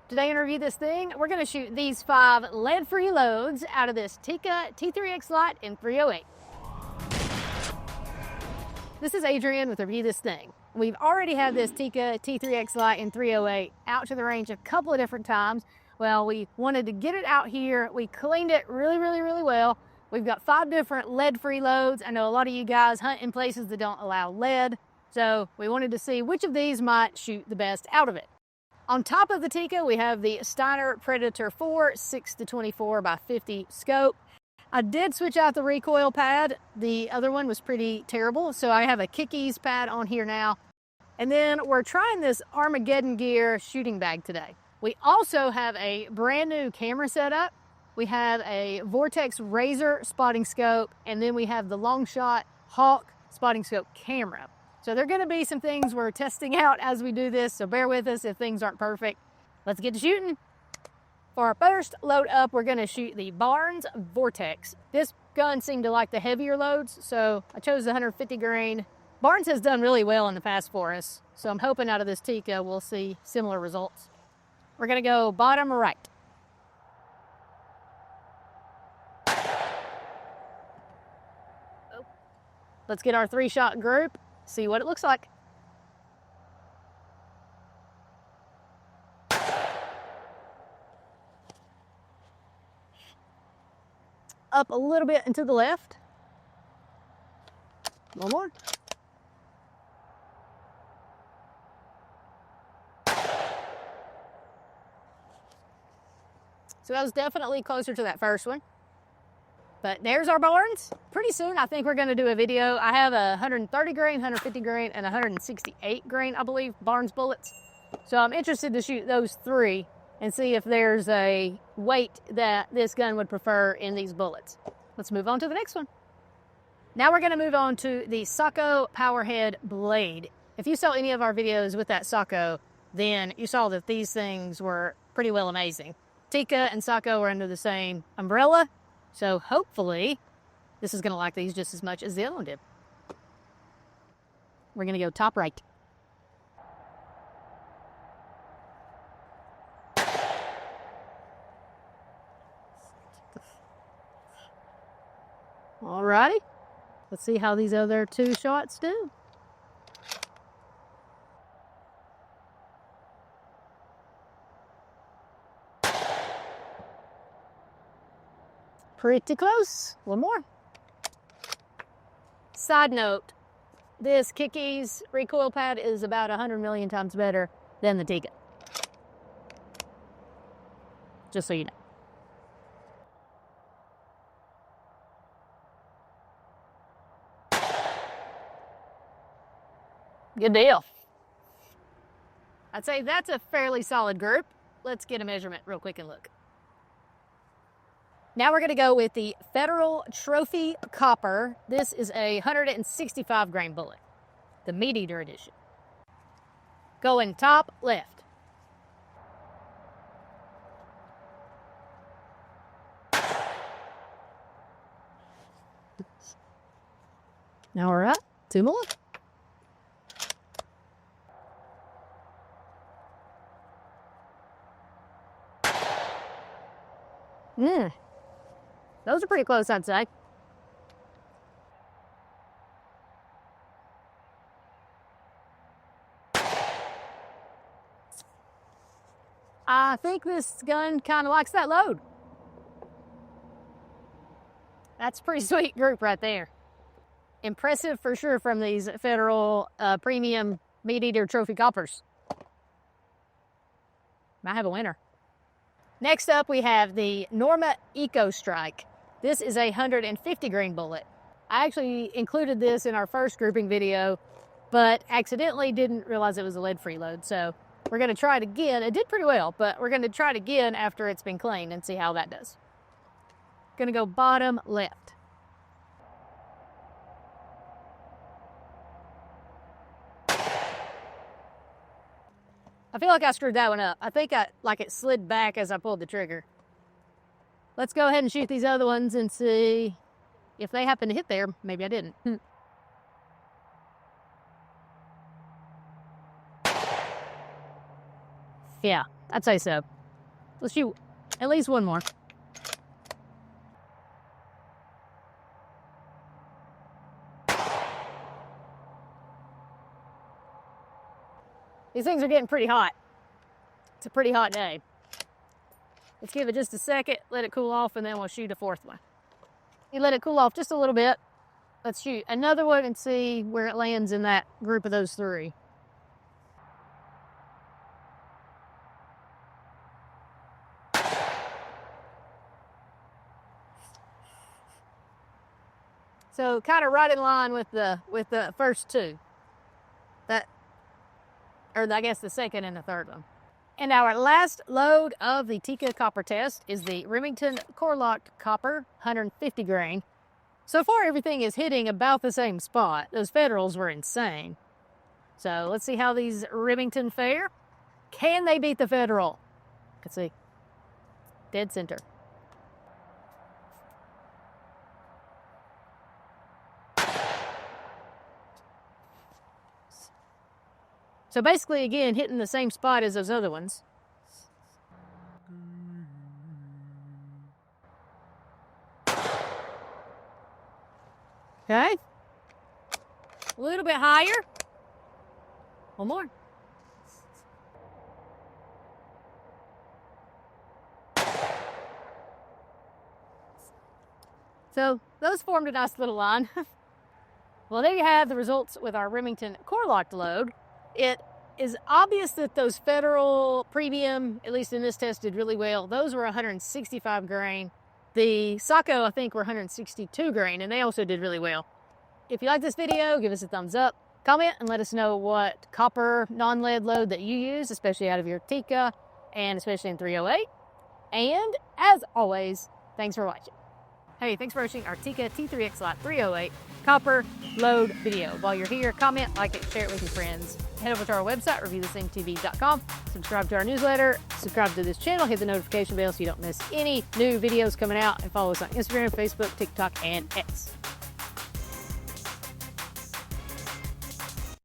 Today in Review This Thing, we're going to shoot these 5 lead-free loads out of this Tikka T3x Lite in 308. This is Adrian with Review This Thing. We've already had this Tikka T3x Lite in 308 out to the range a couple of different times. Well, we wanted to get it out here. We cleaned it really well. We've got 5 different lead-free loads. I know a lot of you guys hunt in places that don't allow lead, so we wanted to see which of these might shoot the best out of it. On top of the Tikka, we have the Steiner Predator 4 6-24 by 50 scope. I did switch out the recoil pad. The other one was pretty terrible, so I have a Kickies pad on here now. And then we're trying this Armageddon Gear shooting bag today. We also have a brand new camera setup. We have a Vor-TX Razor spotting scope, and then we have the Longshot Hawk spotting scope camera. So there are going to be some things we're testing out as we do this, so bear with us if things aren't perfect. Let's get to shooting. For our first load up, we're going to shoot the Barnes Vor-TX. This gun seemed to like the heavier loads, so I chose the 150 grain. Barnes has done really well in the past for us, so I'm hoping out of this Tikka we'll see similar results. We're going to go bottom right. Let's get our 3-shot group, see what it looks like. Up a little bit and to the left. One more. So that was definitely closer to that first one. But there's our Barnes. Pretty soon, I think we're going to do a video. I have a 130 grain, 150 grain, and 168 grain, I believe, Barnes bullets. So I'm interested to shoot those 3 and see if there's a weight that this gun would prefer in these bullets. Let's move on to the next one. Now we're going to move on to the Sako Powerhead Blade. If you saw any of our videos with that Sako, then you saw that these things were pretty well amazing. Tikka and Sako are under the same umbrella. So hopefully, this is going to like these just as much as the other one did. We're going to go top right. Alrighty. Let's see how these other 2 shots do. Pretty close. One more. Side note, this Kickies recoil pad is about 100 million times better than the Tikka. Just so you know. Good deal. I'd say that's a fairly solid group. Let's get a measurement real quick and look. Now we're going to go with the Federal Trophy Copper. This is a 165 grain bullet, the Meat Eater edition. Going top left. All right, 2 more. Those are pretty close, I'd say. I think this gun kind of likes that load. That's a pretty sweet group right there. Impressive for sure from these Federal Premium Meat Eater Trophy Coppers. Might have a winner. Next up, we have the Norma EcoStrike. This is a 150 grain bullet. I actually included this in our first grouping video, but accidentally didn't realize it was a lead-free load. So we're going to try it again. It did pretty well, but we're going to try it again after it's been cleaned and see how that does. Going to go bottom left. I feel like I screwed that one up. I think it slid back as I pulled the trigger. Let's go ahead and shoot these other ones and see if they happen to hit there. Maybe I didn't. Yeah, I'd say so. Let's shoot at least one more. These things are getting pretty hot. It's a pretty hot day. Let's give it just a second, let it cool off, and then we'll shoot a fourth one. You let it cool off just a little bit. Let's shoot another one and see where it lands in that group of those three. So kind of right in line with the first two. I guess the second and the third one. And our last load of the Tikka copper test is the Remington Lokt copper 150 grain. So far everything is hitting about the same spot. Those Federals were insane. So let's see how these Remington fare. Can they beat the Federal? Let's see. Dead center. So basically, again, hitting the same spot as those other ones. Okay. A little bit higher. One more. So those formed a nice little line. Well, there you have the results with our Remington Lokt load. It is obvious that those Federal premium, at least in this test, did really well. Those were 165 grain. The Sako, I think, were 162 grain, and they also did really well. If you like this video, give us a thumbs up. Comment and let us know what copper non-lead load that you use, especially out of your Tikka, and especially in 308. And as always, thanks for watching. Hey, thanks for watching our Tikka T3x Lite 308 copper load video. While you're here, comment, like it, share it with your friends. Head over to our website, reviewthisthingtv.com. Subscribe to our newsletter, subscribe to this channel, hit the notification bell so you don't miss any new videos coming out, and follow us on Instagram, Facebook, TikTok, and X.